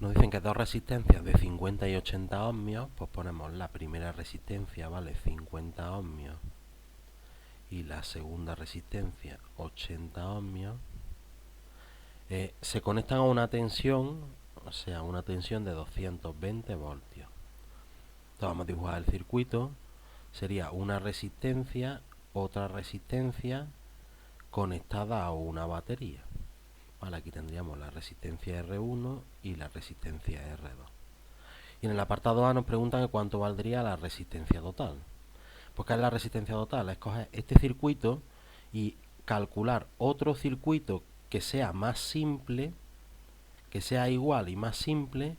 Nos dicen que dos resistencias de 50 y 80 ohmios, pues ponemos la primera resistencia, vale 50 ohmios, y la segunda resistencia 80 ohmios. Se conectan a una tensión, o sea, una tensión de 220 voltios. Entonces vamos a dibujar el circuito. Sería una resistencia, otra resistencia conectada a una batería. Vale, aquí tendríamos la resistencia R1 y la resistencia R2. Y en el apartado A nos preguntan cuánto valdría la resistencia total. Pues ¿qué es la resistencia total? Es coger este circuito y calcular otro circuito que sea más simple, que sea igual y más simple,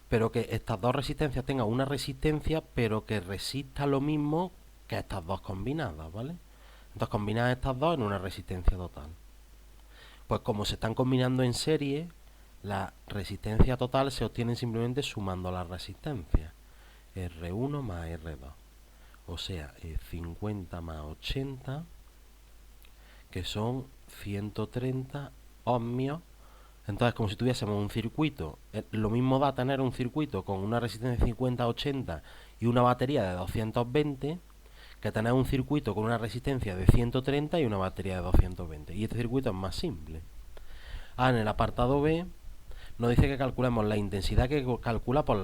pero que estas dos resistencias tengan una resistencia, pero que resista lo mismo que estas dos combinadas, ¿vale? Entonces combinar estas dos en una resistencia total. Pues como se están combinando en serie, la resistencia total se obtiene simplemente sumando las resistencias. R1 más R2. O sea, 50 más 80, que son 130 ohmios. Entonces, como si tuviésemos un circuito, lo mismo da tener un circuito con una resistencia de 50-80 y una batería de 220, que tener un circuito con una resistencia de 130 y una batería de 220. Y este circuito es más simple. En el apartado B nos dice que calculemos la intensidad que circula por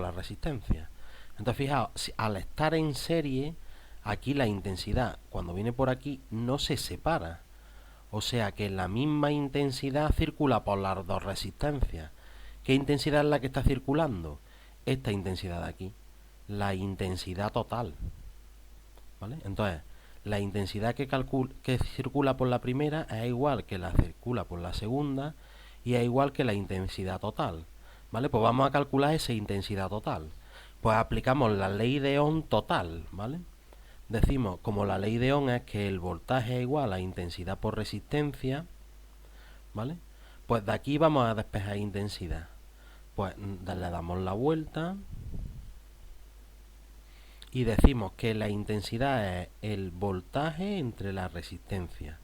la resistencia. Entonces, fijaos, al estar en serie, aquí la intensidad, cuando viene por aquí, no se separa. O sea que la misma intensidad circula por las dos resistencias. ¿Qué intensidad es la que está circulando? Esta intensidad de aquí, la intensidad total. ¿Vale? Entonces, la intensidad que circula por la primera es igual que la circula por la segunda y es igual que la intensidad total. ¿Vale? Pues vamos a calcular esa intensidad total. Pues aplicamos la ley de Ohm total, ¿vale? Decimos, como la ley de Ohm es que el voltaje es igual a intensidad por resistencia, ¿vale? Pues de aquí vamos a despejar intensidad. Pues le damos la vuelta y decimos que la intensidad es el voltaje entre la resistencia.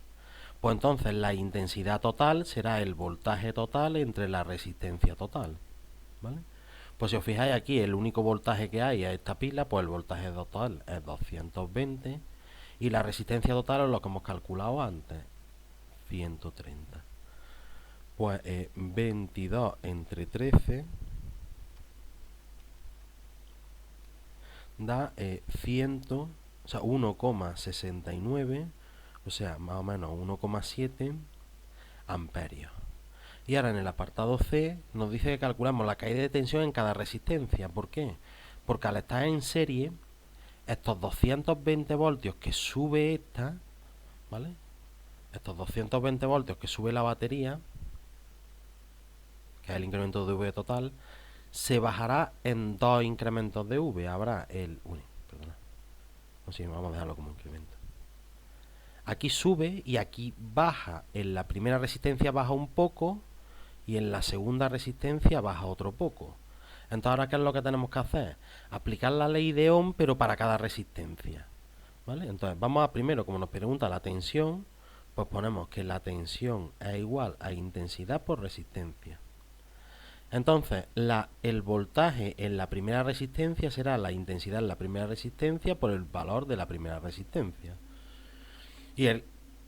Pues entonces la intensidad total será el voltaje total entre la resistencia total, ¿vale? Pues si os fijáis aquí, el único voltaje que hay es esta pila, pues el voltaje total es 220 y la resistencia total es lo que hemos calculado antes, 130. Pues 22 entre 13 da 1,69, o sea, más o menos 1,7 amperios. Y ahora en el apartado C nos dice que calculamos la caída de tensión en cada resistencia. ¿Por qué? Porque al estar en serie, estos 220 voltios que sube esta, ¿vale? Estos 220 voltios que sube la batería, que es el incremento de V total, se bajará en dos incrementos de V. Habrá el... perdona. No sé, vamos a dejarlo como incremento. Aquí sube y aquí baja. En la primera resistencia baja un poco y en la segunda resistencia baja otro poco. Entonces, ¿ahora qué es lo que tenemos que hacer? Aplicar la ley de Ohm, pero para cada resistencia, ¿vale? Entonces, vamos a primero, como nos pregunta la tensión, pues ponemos que la tensión es igual a intensidad por resistencia. Entonces, el voltaje en la primera resistencia será la intensidad en la primera resistencia por el valor de la primera resistencia. Y se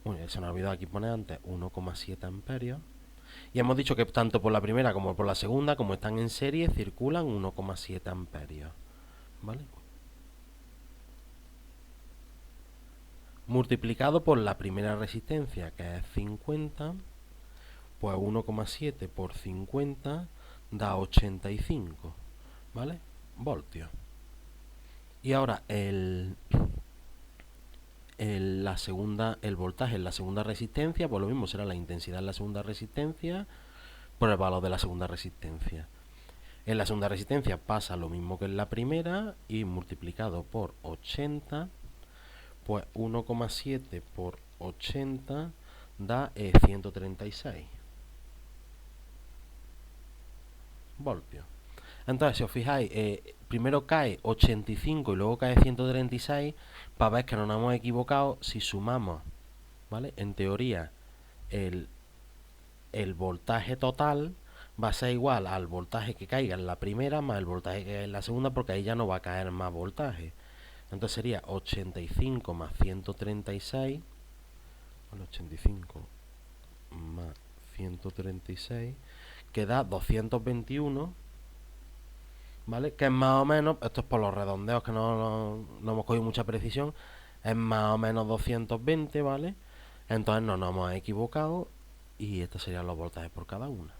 nos olvidó aquí poner antes 1,7 amperios. Y hemos dicho que tanto por la primera como por la segunda, como están en serie, circulan 1,7 amperios. ¿Vale? Multiplicado por la primera resistencia, que es 50, pues 1,7 por 50 da 85, ¿vale? Voltios. Y ahora el voltaje en la segunda resistencia, pues lo mismo será la intensidad en la segunda resistencia por el valor de la segunda resistencia. En la segunda resistencia pasa lo mismo que en la primera y multiplicado por 80, pues 1,7 por 80 da 136 voltios. Entonces, si os fijáis, primero cae 85 y luego cae 136, para ver que no nos hemos equivocado, si sumamos, ¿vale? En teoría, el voltaje total, va a ser igual al voltaje que caiga en la primera más el voltaje que caiga en la segunda, porque ahí ya no va a caer más voltaje. Entonces sería 85 más 136, bueno, 85 más 136, que da 221, ¿vale? Que es más o menos, esto es por los redondeos que no hemos cogido mucha precisión, es más o menos 220, ¿vale? Entonces no nos hemos equivocado y estos serían los voltajes por cada una.